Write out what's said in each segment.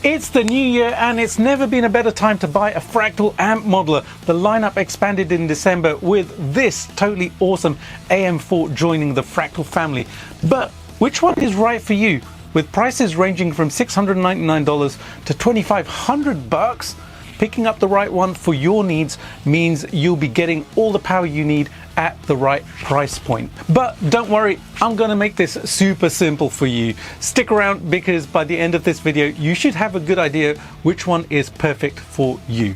It's the new year and it's never been a better time to buy a Fractal amp modeler. The lineup expanded in December with this totally awesome AM4 joining the Fractal family. But which one is right for you? With prices ranging from $699 to $2,500, picking up the right one for your needs means you'll be getting all the power you need at the right price point. But don't worry, I'm gonna make this super simple for you. Stick around because by the end of this video, you should have a good idea which one is perfect for you.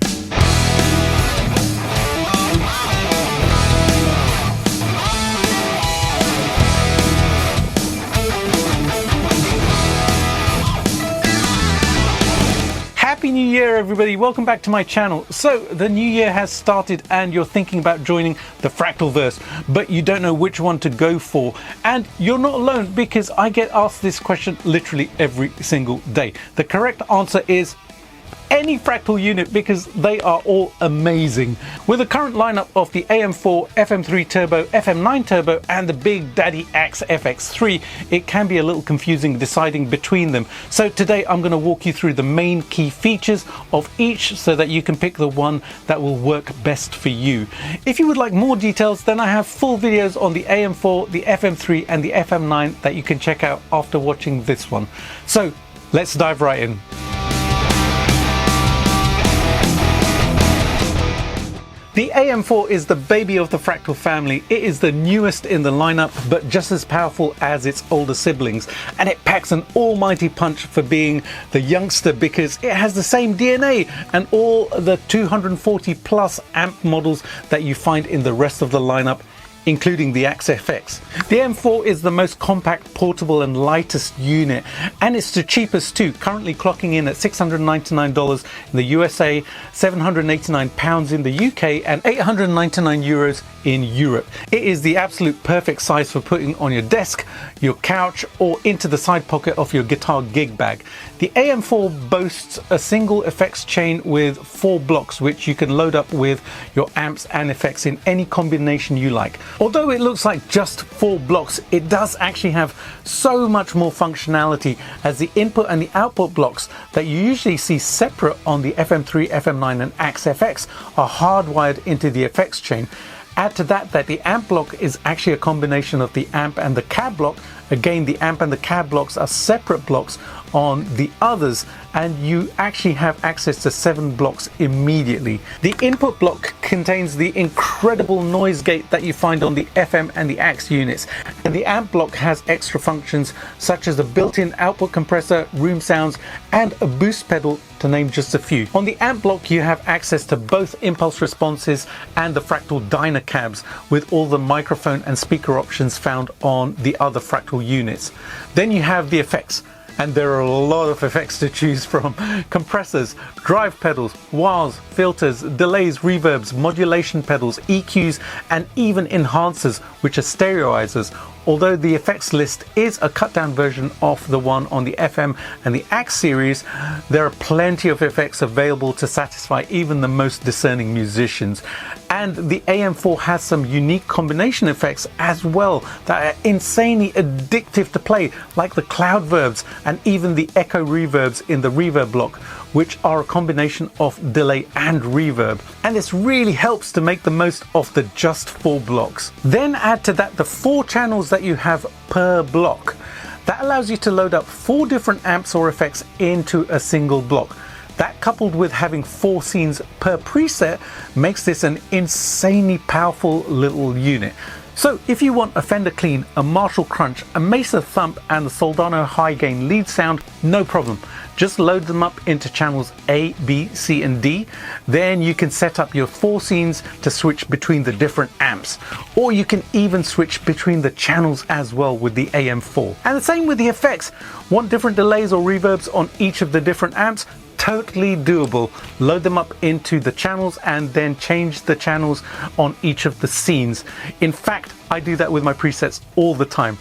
Happy New Year, everybody. Welcome back to my channel. So the new year has started and you're thinking about joining the Fractalverse, but you don't know which one to go for. And you're not alone because I get asked this question literally every single day. The correct answer is any Fractal unit because they are all amazing. With the current lineup of the AM4, FM3 Turbo, FM9 Turbo and the Big Daddy Axe FX3, it can be a little confusing deciding between them. So today I'm going to walk you through the main key features of each so that you can pick the one that will work best for you. If you would like more details, then I have full videos on the AM4, the FM3 and the FM9 that you can check out after watching this one. So let's dive right in. The AM4 is the baby of the Fractal family. It is the newest in the lineup, but just as powerful as its older siblings. And it packs an almighty punch for being the youngster because it has the same DNA and all the 240 plus amp models that you find in the rest of the lineup, including the Axe FX. The AM4 is the most compact, portable and lightest unit, and it's the cheapest too, currently clocking in at $699 in the USA, £789 in the UK and €899 in Europe. It is the absolute perfect size for putting on your desk, your couch or into the side pocket of your guitar gig bag. The AM4 boasts a single effects chain with 4 blocks which you can load up with your amps and effects in any combination you like. Although it looks like just 4 blocks, it does actually have so much more functionality as the input and the output blocks that you usually see separate on the FM3, FM9 and Axe FX are hardwired into the effects chain. Add to that the amp block is actually a combination of the amp and the cab block. Again, the amp and the cab blocks are separate blocks on the others, and you actually have access to 7 blocks immediately. The input block contains the incredible noise gate that you find on the FM and the Axe units, and the amp block has extra functions such as a built-in output compressor, room sounds and a boost pedal, to name just a few. On the amp block you have access to both impulse responses and the Fractal Dynacabs with all the microphone and speaker options found on the other Fractal units. Then you have the effects. And there are a lot of effects to choose from. Compressors, drive pedals, wahs, filters, delays, reverbs, modulation pedals, EQs, and even enhancers, which are stereoizers. Although the effects list is a cut down version of the one on the FM and the Axe series, there are plenty of effects available to satisfy even the most discerning musicians. And the AM4 has some unique combination effects as well that are insanely addictive to play, like the cloud verbs and even the echo reverbs in the reverb block, which are a combination of delay and reverb. And this really helps to make the most of the just 4 blocks. Then add to that the 4 channels that you have per block. That allows you to load up 4 different amps or effects into a single block. That, coupled with having 4 scenes per preset, makes this an insanely powerful little unit. So if you want a Fender Clean, a Marshall Crunch, a Mesa Thump and the Soldano High Gain lead sound, no problem. Just load them up into channels A, B, C and D. Then you can set up your 4 scenes to switch between the different amps. Or you can even switch between the channels as well with the AM4. And the same with the effects. Want different delays or reverbs on each of the different amps? Totally doable. Load them up into the channels and then change the channels on each of the scenes. In fact, I do that with my presets all the time.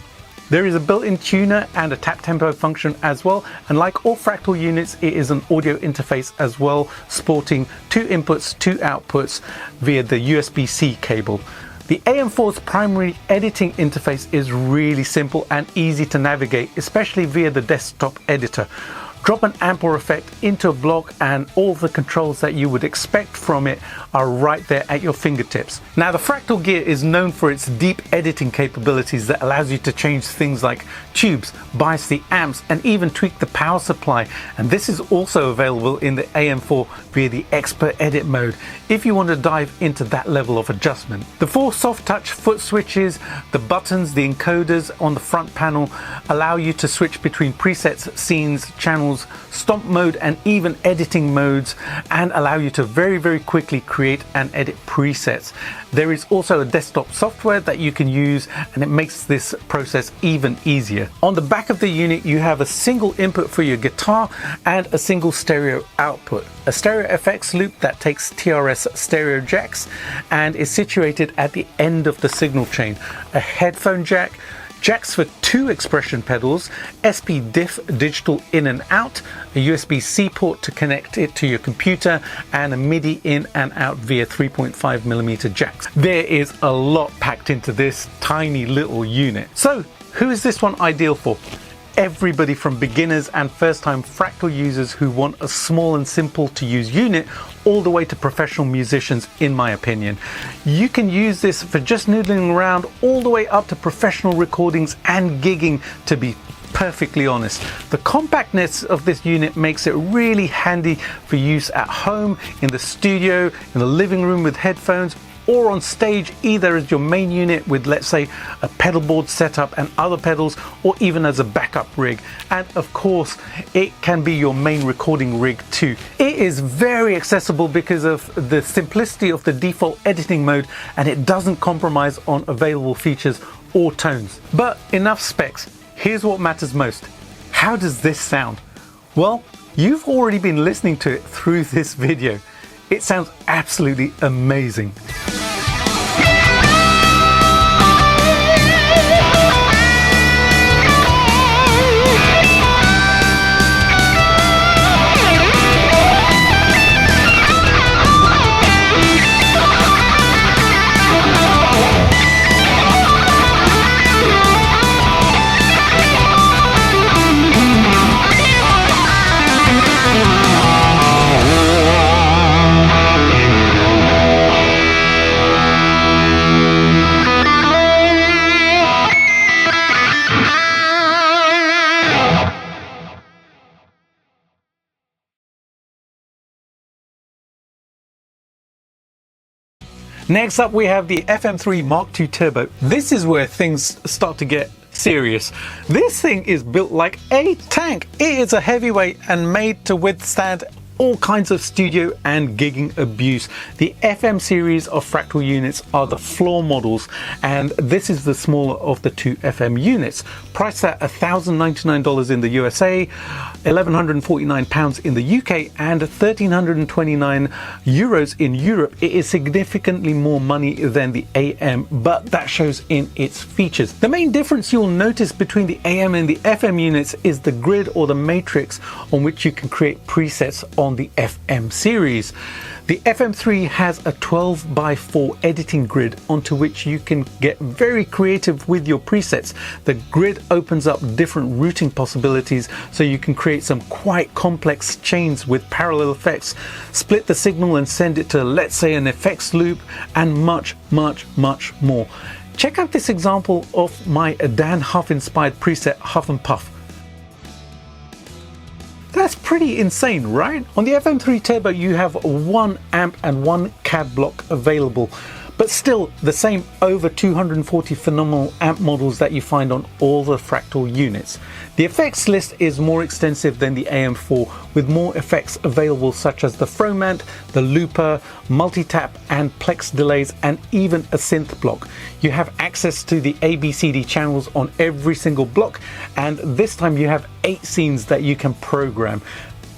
There is a built-in tuner and a tap tempo function as well, and like all Fractal units, it is an audio interface as well, sporting 2 inputs, 2 outputs via the USB-C cable. The AM4's primary editing interface is really simple and easy to navigate, especially via the desktop editor. Drop an amp or effect into a block and all the controls that you would expect from it are right there at your fingertips. Now, the Fractal gear is known for its deep editing capabilities that allows you to change things like tubes, bias the amps, and even tweak the power supply. And this is also available in the AM4 via the Expert Edit mode if you want to dive into that level of adjustment. The 4 soft touch foot switches, the buttons, the encoders on the front panel allow you to switch between presets, scenes, channels, stomp mode, and even editing modes, and allow you to very quickly create and edit presets. There is also a desktop software that you can use, and it makes this process even easier. On the back of the unit, you have a single input for your guitar and a single stereo output. A stereo FX loop that takes TRS stereo jacks and is situated at the end of the signal chain. A headphone jack, jacks for 2 expression pedals, SP diff digital in and out, a USB-C port to connect it to your computer, and a MIDI in and out via 3.5mm jacks. There is a lot packed into this tiny little unit. So who is this one ideal for? Everybody from beginners and first-time Fractal users who want a small and simple to use unit, all the way to professional musicians, in my opinion. You can use this for just noodling around all the way up to professional recordings and gigging, to be perfectly honest. The compactness of this unit makes it really handy for use at home, in the studio, in the living room with headphones, or on stage, either as your main unit with, let's say, a pedal board setup and other pedals, or even as a backup rig. And of course, it can be your main recording rig too. It is very accessible because of the simplicity of the default editing mode, and it doesn't compromise on available features or tones. But enough specs. Here's what matters most. How does this sound? Well, you've already been listening to it through this video. It sounds absolutely amazing. Next up, we have the FM3 Mark II Turbo. This is where things start to get serious. This thing is built like a tank. It is a heavyweight and made to withstand all kinds of studio and gigging abuse. The FM series of Fractal units are the floor models, and this is the smaller of the 2 FM units. Priced at $1,099 in the USA, £1,149 in the UK, and €1,329 in Europe. It is significantly more money than the AM, but that shows in its features. The main difference you'll notice between the AM and the FM units is the grid or the matrix on which you can create presets on the FM series. The FM3 has a 12x4 editing grid onto which you can get very creative with your presets. The grid opens up different routing possibilities, so you can create some quite complex chains with parallel effects, split the signal and send it to, let's say, an effects loop, and much more. Check out this example of my Dan Huff inspired preset, Huff and Puff. That's pretty insane, right? On the FM3 Turbo, you have 1 amp and 1 cab block available, but still the same over 240 phenomenal amp models that you find on all the Fractal units. The effects list is more extensive than the AM4, with more effects available such as the Fromant, the Looper, multi-tap and plex delays, and even a synth block. You have access to the ABCD channels on every single block, and this time you have 8 scenes that you can program.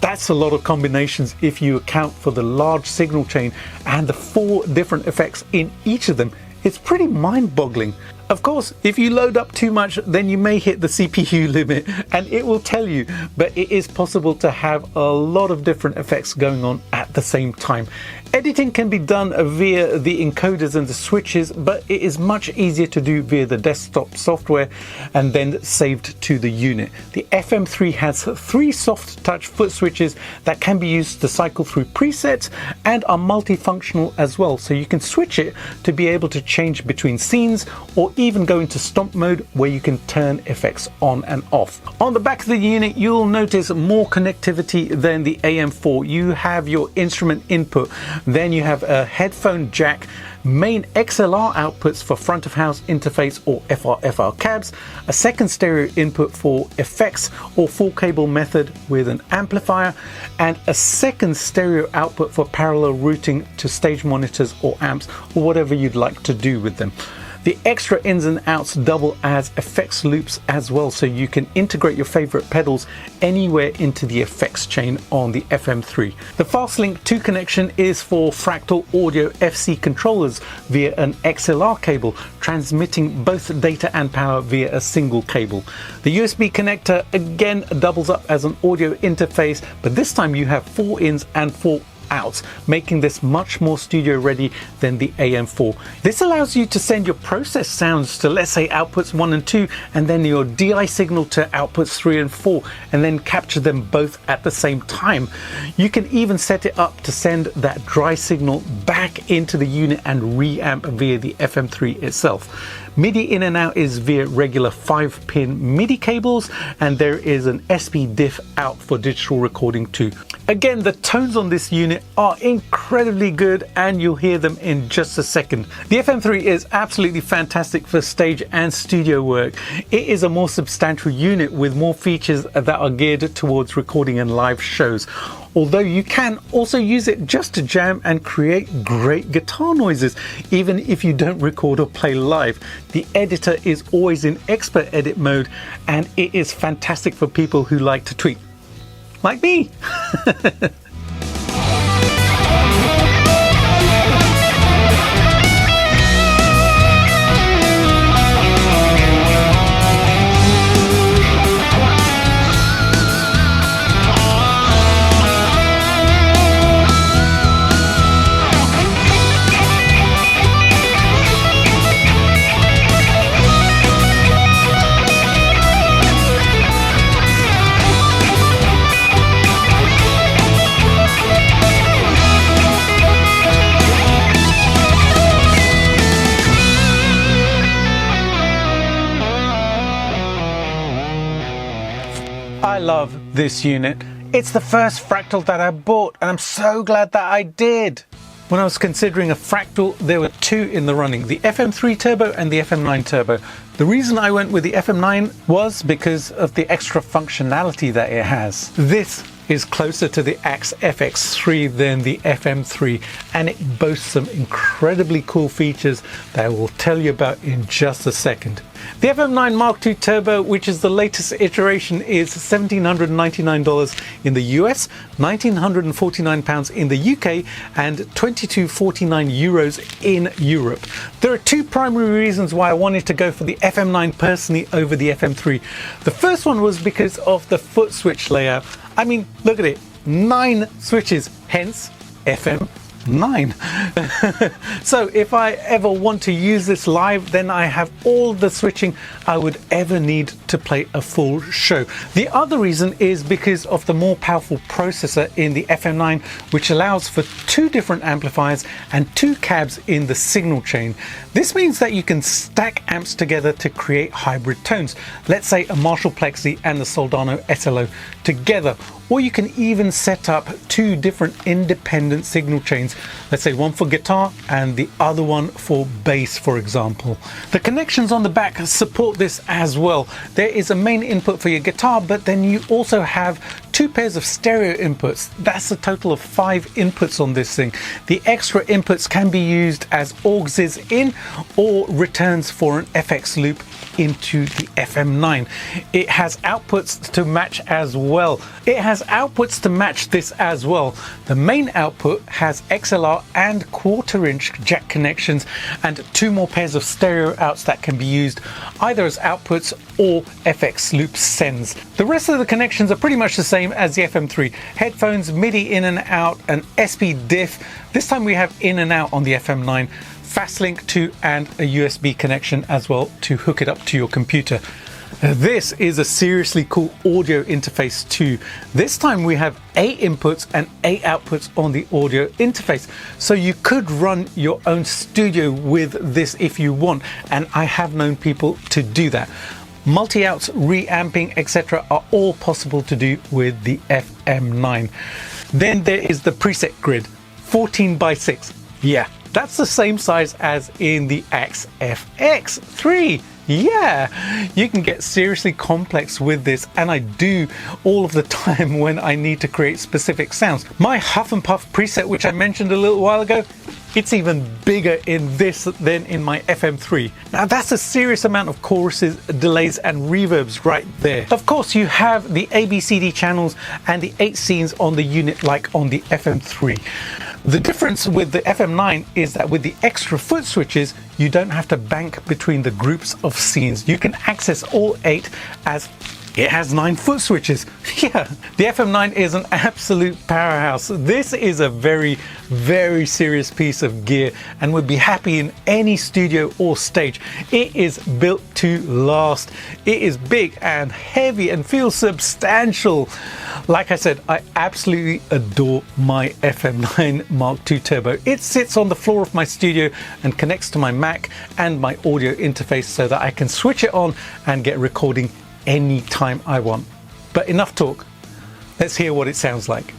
That's a lot of combinations if you account for the large signal chain and the 4 different effects in each of them. It's pretty mind-boggling. Of course, if you load up too much, then you may hit the CPU limit, and it will tell you, but it is possible to have a lot of different effects going on at the same time. Editing can be done via the encoders and the switches, but it is much easier to do via the desktop software and then saved to the unit. The FM3 has 3 soft touch foot switches that can be used to cycle through presets and are multifunctional as well, so you can switch it to be able to change between scenes or even go into stomp mode where you can turn effects on and off. On the back of the unit, you'll notice more connectivity than the AM4. You have your instrument input, then you have a headphone jack, main XLR outputs for front of house interface or FR cabs, a second stereo input for effects or full cable method with an amplifier, and a second stereo output for parallel routing to stage monitors or amps or whatever you'd like to do with them. The extra ins and outs double as effects loops as well, so you can integrate your favorite pedals anywhere into the effects chain on the FM3. The FastLink 2 connection is for Fractal Audio FC controllers via an XLR cable, transmitting both data and power via a single cable. The USB connector again doubles up as an audio interface, but this time you have 4 ins and 4 out, making this much more studio ready than the AM4. This allows you to send your processed sounds to, let's say, outputs 1 and 2, and then your DI signal to outputs 3 and 4, and then capture them both at the same time. You can even set it up to send that dry signal back into the unit and reamp via the FM3 itself. MIDI in and out is via regular 5-pin MIDI cables, and there is an SP diff out for digital recording too. Again, the tones on this unit are incredibly good, and you'll hear them in just a second. The FM3 is absolutely fantastic for stage and studio work. It is a more substantial unit with more features that are geared towards recording and live shows. Although you can also use it just to jam and create great guitar noises, even if you don't record or play live. The editor is always in expert edit mode, and it is fantastic for people who like to tweak, like me. I love this unit. It's the first Fractal that I bought, and I'm so glad that I did. When I was considering a Fractal, there were 2 in the running, the FM3 Turbo and the FM9 Turbo. The reason I went with the FM9 was because of the extra functionality that it has. This is closer to the Axe FX3 than the FM3, and it boasts some incredibly cool features that I will tell you about in just a second. The FM9 Mark II Turbo, which is the latest iteration, is $1,799 in the US, £1,949 in the UK, and €22.49 in Europe. There are 2 primary reasons why I wanted to go for the FM9 personally over the FM3. The first one was because of the foot switch layout. I mean, look at it, 9 switches, hence FM9. So if I ever want to use this live, then I have all the switching I would ever need to play a full show. The other reason is because of the more powerful processor in the FM9, which allows for 2 different amplifiers and 2 cabs in the signal chain. This means that you can stack amps together to create hybrid tones. Let's say a Marshall Plexi and the Soldano SLO together, or you can even set up 2 different independent signal chains, let's say one for guitar and the other one for bass, for example. The connections on the back support this as well. There is a main input for your guitar, but then you also have 2 pairs of stereo inputs. That's a total of 5 inputs on this thing. The extra inputs can be used as AUXs in or returns for an FX loop into the FM9. It has outputs to match as well. This as well. The main output has XLR and 1/4-inch jack connections and 2 more pairs of stereo outs that can be used either as outputs or FX loop sends. The rest of the connections are pretty much the same as the FM3. Headphones, MIDI in and out, an SP diff. This time we have in and out on the FM9. Fast link to and a USB connection as well to hook it up to your computer. This is a seriously cool audio interface too. This time we have 8 inputs and 8 outputs on the audio interface. So you could run your own studio with this if you want, and I have known people to do that. Multi-outs, reamping, etc. are all possible to do with the FM9. Then there is the preset grid, 14x6. Yeah, that's the same size as in the Axe FX3. Yeah, you can get seriously complex with this, and I do all of the time when I need to create specific sounds. My Huff and Puff preset, which I mentioned a little while ago, it's even bigger in this than in my FM3. Now that's a serious amount of choruses, delays and reverbs right there. Of course you have the ABCD channels and the 8 scenes on the unit like on the FM3. The difference with the FM9 is that with the extra foot switches, you don't have to bank between the groups of scenes. You can access all 8 as it has 9 foot switches. Yeah, the FM9 is an absolute powerhouse. This is a very, very serious piece of gear and would be happy in any studio or stage. It is built to last. It is big and heavy and feels substantial. Like I said, I absolutely adore my FM9 Mark II Turbo. It sits on the floor of my studio and connects to my Mac and my audio interface so that I can switch it on and get recording anytime I want. But enough talk. Let's hear what it sounds like.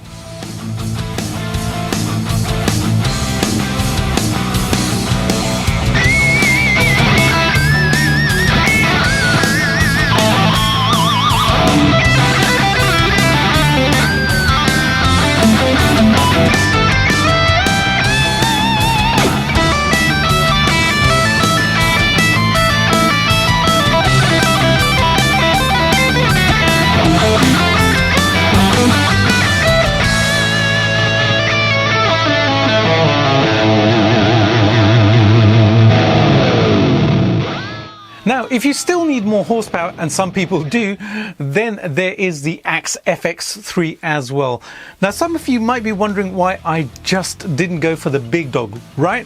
Now, if you still need more horsepower, and some people do, then there is the Axe FX3 as well. Now, some of you might be wondering why I just didn't go for the big dog, right?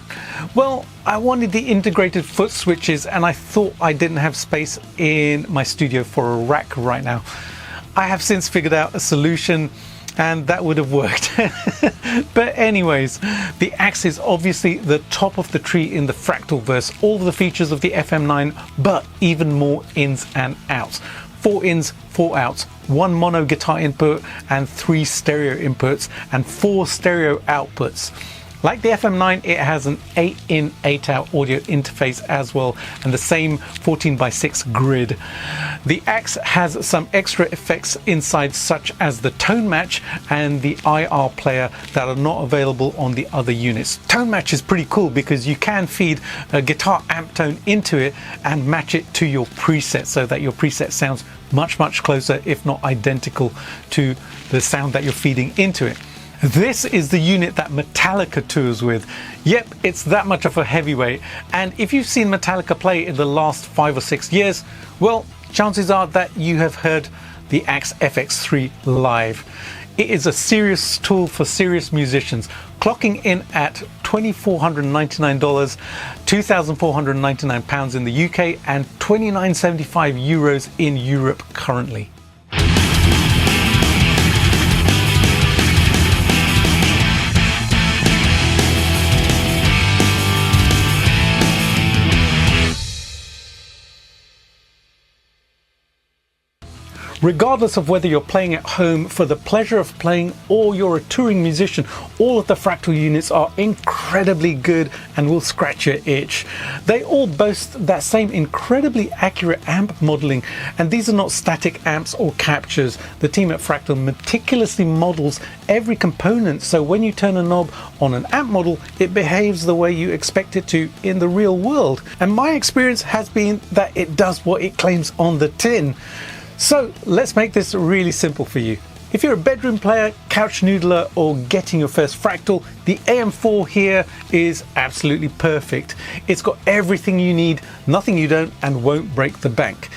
Well, I wanted the integrated foot switches, and I thought I didn't have space in my studio for a rack right now. I have since figured out a solution, and that would have worked. But anyways, the Axe is obviously the top of the tree in the Fractalverse. All the features of the FM9, but even more ins and outs. 4 ins, 4 outs, 1 mono guitar input and 3 stereo inputs and 4 stereo outputs. Like the FM9, it has an 8-in, 8-out audio interface as well, and the same 14x6 grid. The Axe has some extra effects inside, such as the tone match and the IR player, that are not available on the other units. Tone match is pretty cool because you can feed a guitar amp tone into it and match it to your preset so that your preset sounds much, much closer, if not identical, to the sound that you're feeding into it. This is the unit that Metallica tours with. Yep, it's that much of a heavyweight. And if you've seen Metallica play in the last 5 or 6 years, well, chances are that you have heard the Axe FX3 live. It is a serious tool for serious musicians, clocking in at $2,499, £2,499 in the UK and €29.75 in Europe currently. Regardless of whether you're playing at home for the pleasure of playing or you're a touring musician, all of the Fractal units are incredibly good and will scratch your itch. They all boast that same incredibly accurate amp modeling, and these are not static amps or captures. The team at Fractal meticulously models every component, so when you turn a knob on an amp model, it behaves the way you expect it to in the real world. And my experience has been that it does what it claims on the tin. So let's make this really simple for you. If you're a bedroom player, couch noodler, or getting your first Fractal, the AM4 here is absolutely perfect. It's got everything you need, nothing you don't, and won't break the bank.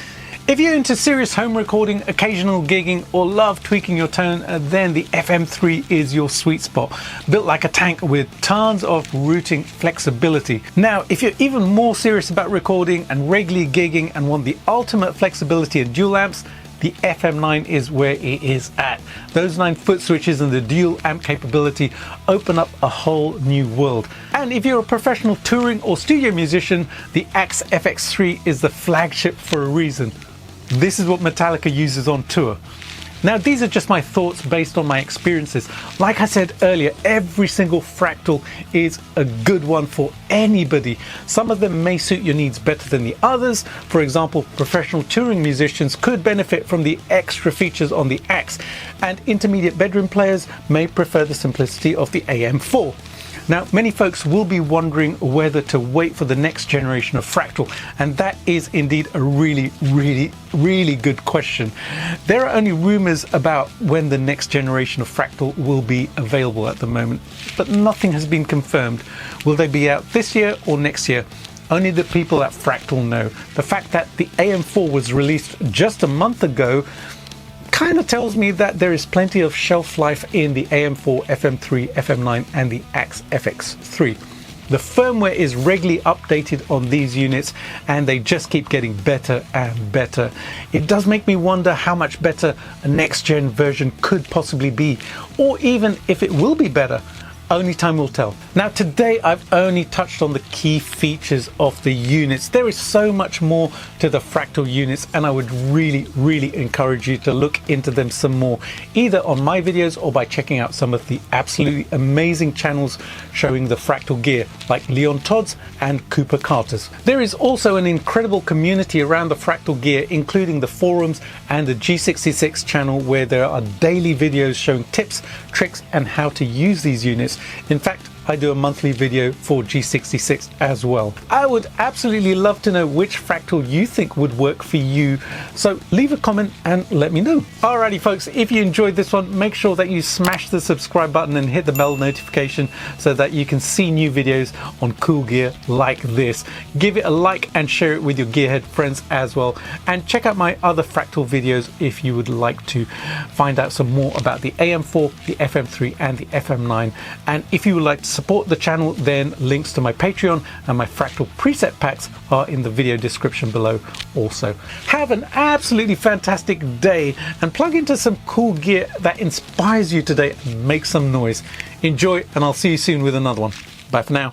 If you're into serious home recording, occasional gigging, or love tweaking your tone, then the FM3 is your sweet spot. Built like a tank with tons of routing flexibility. Now, if you're even more serious about recording and regularly gigging and want the ultimate flexibility and dual amps, the FM9 is where it is at. Those 9-foot switches and the dual amp capability open up a whole new world. And if you're a professional touring or studio musician, the Axe FX3 is the flagship for a reason. This is what Metallica uses on tour. Now, these are just my thoughts based on my experiences. Like I said earlier, every single Fractal is a good one for anybody. Some of them may suit your needs better than the others. For example, professional touring musicians could benefit from the extra features on the Axe, and intermediate bedroom players may prefer the simplicity of the AM4. Now, many folks will be wondering whether to wait for the next generation of Fractal, and that is indeed a really good question. There are only rumors about when the next generation of Fractal will be available at the moment, but nothing has been confirmed. Will they be out this year or next year? Only the people at Fractal know. The fact that the AM4 was released just a month ago kind of tells me that there is plenty of shelf life in the AM4, FM3, FM9 and the Axe FX3. The firmware is regularly updated on these units and they just keep getting better and better. It does make me wonder how much better a next gen version could possibly be, or even if it will be better. Only time will tell. Now, today I've only touched on the key features of the units. There is so much more to the Fractal units, and I would really encourage you to look into them some more, either on my videos or by checking out some of the absolutely amazing channels showing the Fractal gear, like Leon Todd's and Cooper Carter's. There is also an incredible community around the Fractal gear, including the forums and the G66 channel, where there are daily videos showing tips, tricks, and how to use these units. In fact, I do a monthly video for G66 as well. I would absolutely love to know which Fractal you think would work for you, so leave a comment and let me know. Alrighty folks, if you enjoyed this one, make sure that you smash the subscribe button and hit the bell notification so that you can see new videos on cool gear like this. Give it a like and share it with your gearhead friends as well, and check out my other Fractal videos if you would like to find out some more about the AM4, the FM3 and the FM9. And if you would like to support the channel, then links to my Patreon and my Fractal preset packs are in the video description below also. Have an absolutely fantastic day and plug into some cool gear that inspires you today and make some noise. Enjoy, and I'll see you soon with another one. Bye for now.